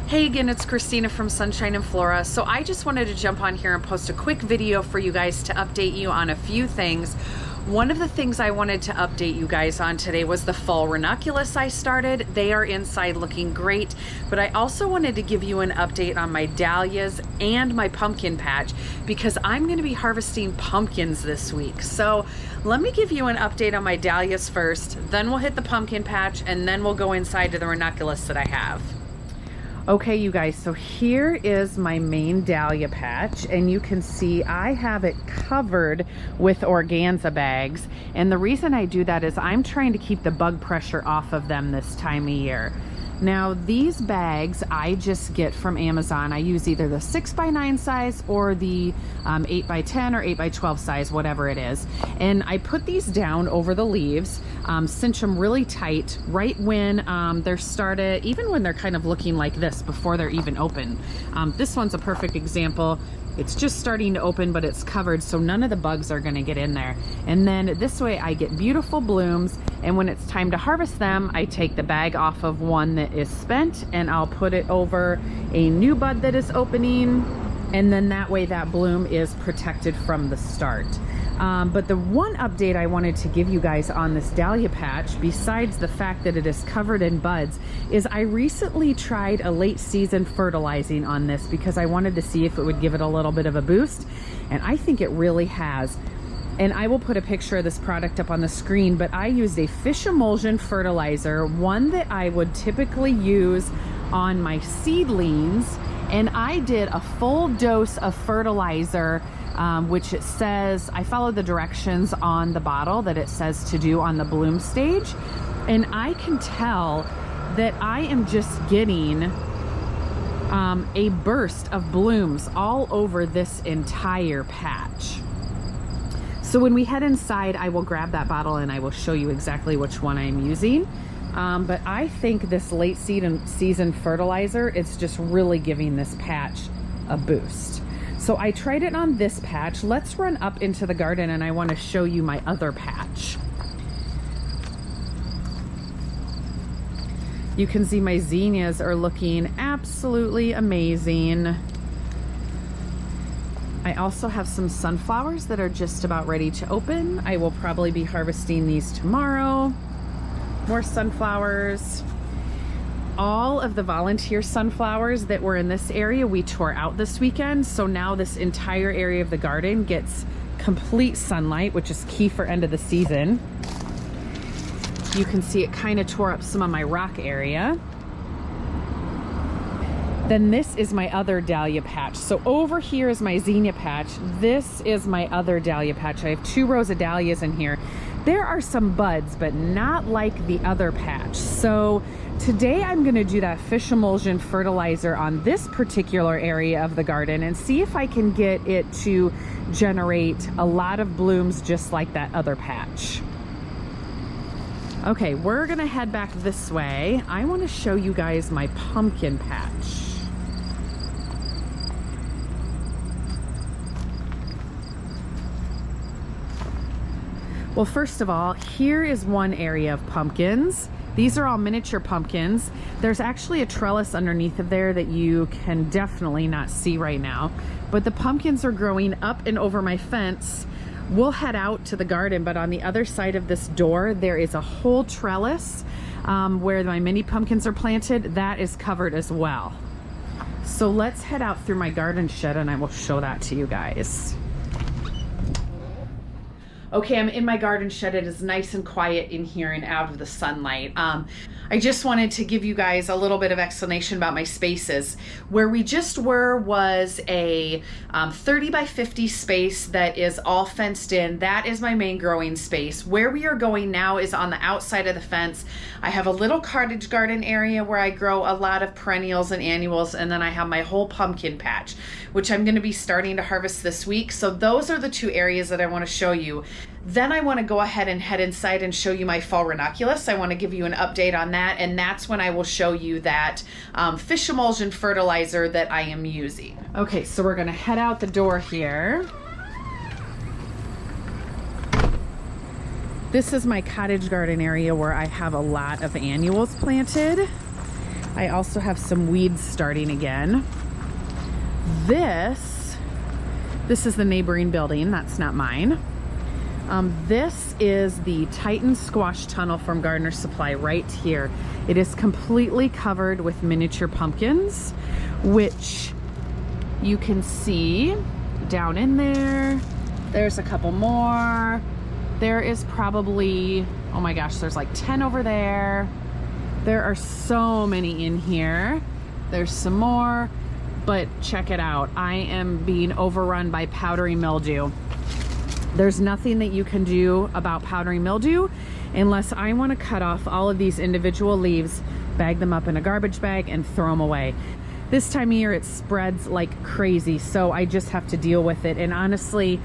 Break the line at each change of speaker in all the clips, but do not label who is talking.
Hey again, it's Christina from Sunshine and Flora. So I just wanted to jump on here and post a quick video for you guys to update you on a few things. One of the things I wanted to update you guys on today was the fall ranunculus I started. They are inside looking great, but I also wanted to give you an update on my dahlias and my pumpkin patch because I'm going to be harvesting pumpkins this week. So let me give you an update on my dahlias first, then we'll hit the pumpkin patch, and then we'll go inside to the ranunculus that I have. Okay, you guys, so here is my main dahlia patch, and you can see I have it covered with organza bags. And the reason I do that is I'm trying to keep the bug pressure off of them this time of year. Now, these bags I just get from Amazon. I use either the 6x9 size or the 8x10 or 8x12 size, whatever it is. And I put these down over the leaves, cinch them really tight right when they're started, even when they're kind of looking like this before they're even open. This one's a perfect example. It's just starting to open, but it's covered, so none of the bugs are gonna get in there. And then this way I get beautiful blooms, and when it's time to harvest them, I take the bag off of one that is spent and I'll put it over a new bud that is opening, and then that way that bloom is protected from the start. But the one update I wanted to give you guys on this dahlia patch, besides the fact that it is covered in buds, is I recently tried a late season fertilizing on this because I wanted to see if it would give it a little bit of a boost, and I think it really has. And I will put a picture of this product up on the screen, but I used a fish emulsion fertilizer, one that I would typically use on my seedlings, and I did a full dose of fertilizer, which it says, I followed the directions on the bottle that it says to do on the bloom stage, and I can tell that I am just getting a burst of blooms all over this entire patch. So when we head inside, I will grab that bottle and I will show you exactly which one I'm using. But I think this late season fertilizer is just really giving this patch a boost. So I tried it on this patch. Let's run up into the garden and I want to show you my other patch. You can see my zinnias are looking absolutely amazing. I also have some sunflowers that are just about ready to open. I will probably be harvesting these tomorrow. More sunflowers. All of the volunteer sunflowers that were in this area we tore out this weekend, so now this entire area of the garden gets complete sunlight, which is key for end of the season. You can see it kind of tore up some of my rock area. Then this is my other dahlia patch. So over here is my zinnia patch. This is my other dahlia patch. I have 2 rows of dahlias in here. There are some buds, but not like the other patch. So today I'm gonna do that fish emulsion fertilizer on this particular area of the garden and see if I can get it to generate a lot of blooms just like that other patch. Okay, we're gonna head back this way. I wanna show you guys my pumpkin patch. Well, first of all, here is one area of pumpkins. These are all miniature pumpkins. There's actually a trellis underneath of there that you can definitely not see right now, but the pumpkins are growing up and over my fence. We'll head out to the garden, but on the other side of this door, there is a whole trellis where my mini pumpkins are planted. That is covered as well. So let's head out through my garden shed and I will show that to you guys. Okay, I'm in my garden shed. It is nice and quiet in here and out of the sunlight. I just wanted to give you guys a little bit of explanation about my spaces. Where we just were was a 30 by 50 space that is all fenced in. That is my main growing space. Where we are going now is on the outside of the fence. I have a little cottage garden area where I grow a lot of perennials and annuals, and then I have my whole pumpkin patch, which I'm gonna be starting to harvest this week. So those are the 2 areas that I wanna show you. Then I want to go ahead and head inside and show you my fall ranunculus. I want to give you an update on that, and that's when I will show you that fish emulsion fertilizer that I am using. Okay, so we're going to head out the door here. This is my cottage garden area where I have a lot of annuals planted. I also have some weeds starting again. This is the neighboring building. That's not mine. This is the Titan squash tunnel from Gardener Supply right here. It is completely covered with miniature pumpkins, which you can see down in there. There's a couple more. There is probably, oh my gosh, there's like 10 over there. There are so many in here. There's some more, but check it out. I am being overrun by powdery mildew. There's nothing that you can do about powdery mildew unless I want to cut off all of these individual leaves, bag them up in a garbage bag, and throw them away. This time of year it spreads like crazy, so I just have to deal with it. And honestly,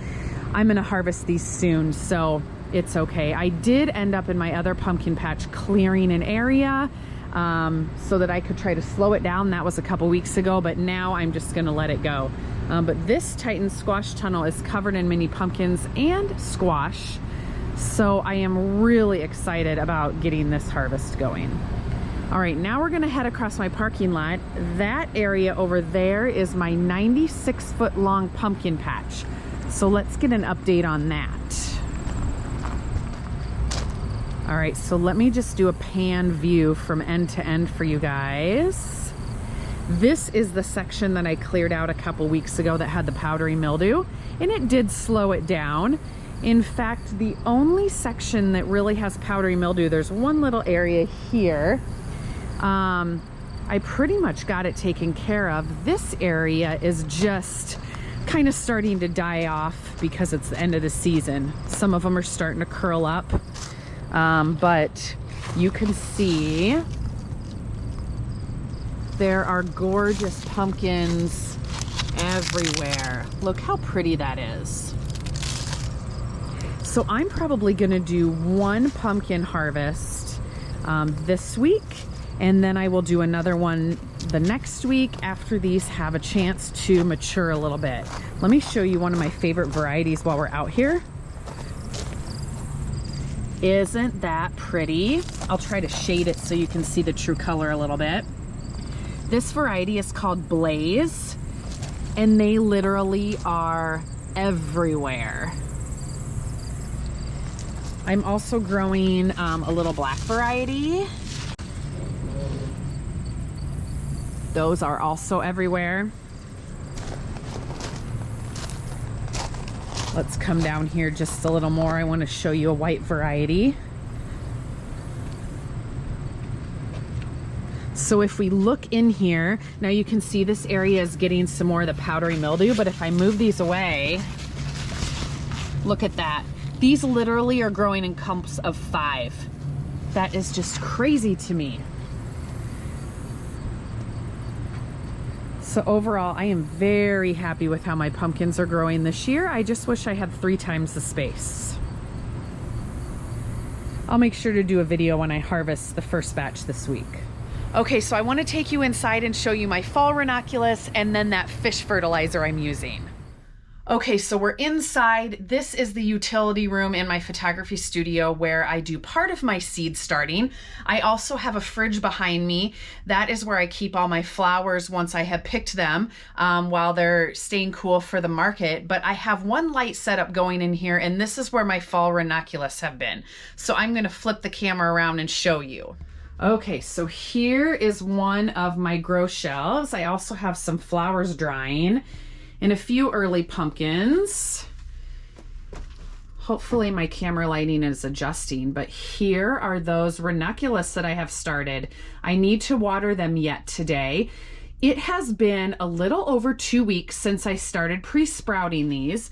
I'm gonna harvest these soon, so it's okay. I did end up in my other pumpkin patch clearing an area so that I could try to slow it down. That was a couple weeks ago, but now I'm just gonna let it go. But this Titan squash tunnel is covered in mini pumpkins and squash, so I am really excited about getting this harvest going. All right, now we're gonna head across my parking lot. That area over there is my 96-foot long pumpkin patch. So let's get an update on that. All right, so let me just do a pan view from end to end for you guys. This is the section that I cleared out a couple weeks ago that had the powdery mildew, and it did slow it down. In fact, the only section that really has powdery mildew, there's one little area here. I pretty much got it taken care of. This area is just kind of starting to die off because it's the end of the season. Some of them are starting to curl up, but you can see there are gorgeous pumpkins everywhere. Look how pretty that is. So I'm probably gonna do one pumpkin harvest this week, and then I will do another one the next week after these have a chance to mature a little bit. Let me show you one of my favorite varieties while we're out here. Isn't that pretty? I'll try to shade it so you can see the true color a little bit. This variety is called Blaze, and they literally are everywhere. I'm also growing a little black variety. Those are also everywhere. Let's come down here just a little more. I want to show you a white variety. So if we look in here, now you can see this area is getting some more of the powdery mildew, but if I move these away, look at that. These literally are growing in clumps of 5. That is just crazy to me. So overall, I am very happy with how my pumpkins are growing this year. I just wish I had 3 times the space. I'll make sure to do a video when I harvest the first batch this week. Okay, so I want to take you inside and show you my fall ranunculus and then that fish fertilizer I'm using. Okay, so we're inside. This is the utility room in my photography studio where I do part of my seed starting. I also have a fridge behind me. That is where I keep all my flowers once I have picked them while they're staying cool for the market. But I have one light setup going in here, and this is where my fall ranunculus have been. So I'm gonna flip the camera around and show you. Okay, so here is one of my grow shelves. I also have some flowers drying and a few early pumpkins. Hopefully my camera lighting is adjusting, but here are those ranunculus that I have started. I need to water them yet today. It has been a little over 2 weeks since I started pre-sprouting these,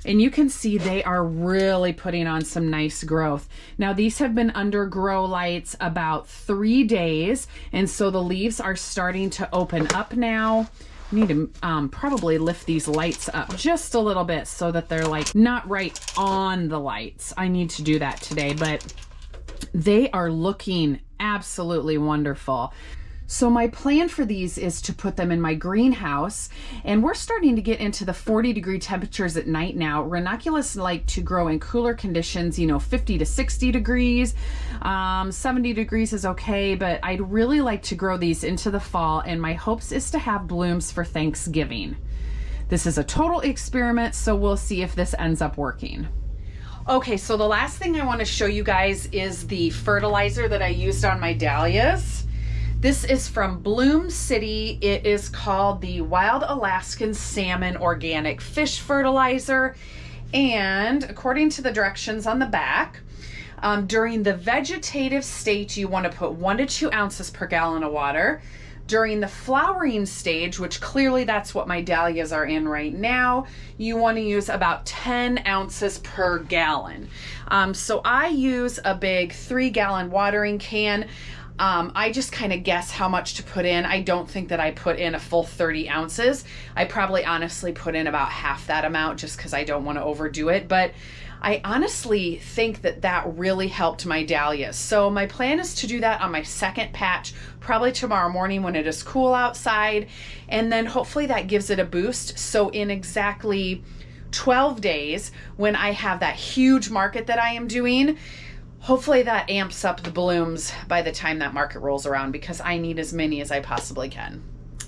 and you can see they are really putting on some nice growth. Now these have been under grow lights about 3 days, and so the leaves are starting to open up now. I need to probably lift these lights up just a little bit so that they're like not right on the lights. I need to do that today, but they are looking absolutely wonderful. So my plan for these is to put them in my greenhouse, and we're starting to get into the 40-degree temperatures at night now. Ranunculus like to grow in cooler conditions, 50 to 60 degrees. 70 degrees is okay, but I'd really like to grow these into the fall, and my hopes is to have blooms for Thanksgiving. This is a total experiment, so we'll see if this ends up working. Okay, so the last thing I want to show you guys is the fertilizer that I used on my dahlias. This is from Bloom City. It is called the Wild Alaskan Salmon Organic Fish Fertilizer. And according to the directions on the back, during the vegetative state, you want to put 1 to 2 ounces per gallon of water. During the flowering stage, which clearly that's what my dahlias are in right now, you want to use about 10 ounces per gallon. So I use a big 3-gallon watering can. I just kind of guess how much to put in. I don't think that I put in a full 30 ounces. I probably honestly put in about half that amount just because I don't want to overdo it. But I honestly think that that really helped my dahlias. So my plan is to do that on my second patch, probably tomorrow morning when it is cool outside. And then hopefully that gives it a boost. So in exactly 12 days, when I have that huge market that I am doing, hopefully that amps up the blooms by the time that market rolls around, because I need as many as I possibly can.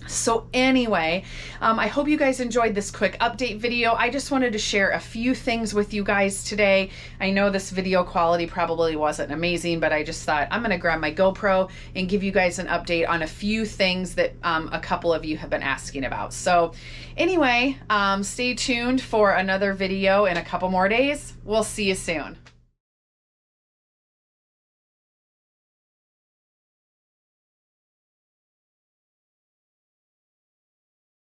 So anyway, I hope you guys enjoyed this quick update video. I just wanted to share a few things with you guys today. I know this video quality probably wasn't amazing, but I just thought I'm going to grab my GoPro and give you guys an update on a few things that a couple of you have been asking about. So anyway, stay tuned for another video in a couple more days. We'll see you soon.